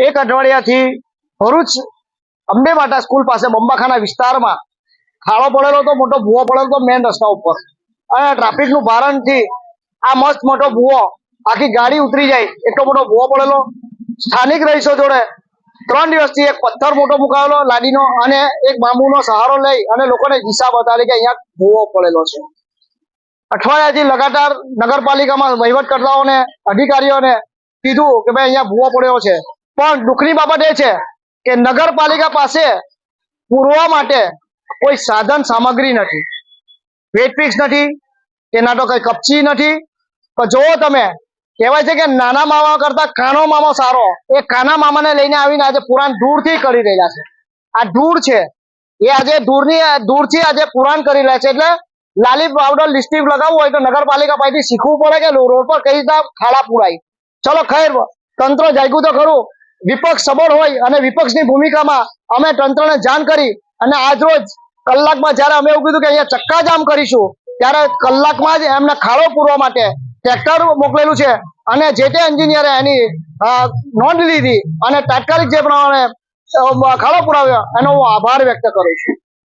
એક અઠવાડિયાથી ભરૂચ અંબે માતા સ્કૂલ પાસે બંબાખાના વિસ્તારમાં ખાડો પડેલો હતો, મોટો ભૂવો પડેલો હતો મેન રસ્તા ઉપર, અને ટ્રાફિકનું ભારણથી આ મસ્ત મોટો ભૂવો આખી ગાડી ઉતરી જાય એટલો મોટો ભૂવો પડેલો. સ્થાનિક રહીશો જોડે 3 દિવસથી એક પથ્થર મોટો મુકાયેલો લાદીનો અને એક બાંબુનો સહારો લઈ અને લોકોને દિશા બતાવી કે અહીંયા ભૂવો પડેલો છે. અઠવાડિયાથી લગાતાર નગરપાલિકામાં વહીવટકર્તાઓને અધિકારીઓને કીધું કે ભાઈ અહીંયા ભૂવો પડ્યો છે, પણ દુઃખની બાબત એ છે કે નગરપાલિકા પાસે પૂરવા માટે કોઈ સાધન સામગ્રી નથી, વેટફિક્સ નથી, તેના તો કઈ કપચી નથી. પણ જોવો તમે, કહેવાય છે કે નાના મામા કરતા કાનો મામા સારો. એ કાના મામાને લઈને આવીને આજે પુરાણ દૂરથી કરી રહ્યા છે. આ ધૂળ છે એ આજે દૂરથી આજે પુરાણ કરી રહ્યા છે. એટલે લાલી પાવડર લિપસ્ટિક લગાવવું હોય તો નગરપાલિકા પાસેથી શીખવું પડે કે રોડ પર કઈ રીતના ખાડા પુરાય. ચલો ખૈર, તંત્ર જાગ્યું તો ખરું. વિપક્ષ સબળ હોય અને વિપક્ષની ભૂમિકામાં અમે તંત્રને જાણ કરી અને આજરોજ કલાકમાં જ્યારે અમે એવું કીધું કે અહીંયા ચક્કાજામ કરીશું, ત્યારે કલાકમાં જ એમને ખાડો પૂરવા માટે ટ્રેક્ટર મોકલેલું છે અને જે તે એન્જિનિયરે એની નોંધ લીધી અને તાત્કાલિક જે પ્રમાણે ખાડો પુરાવ્યો એનો હું આભાર વ્યક્ત કરું છું.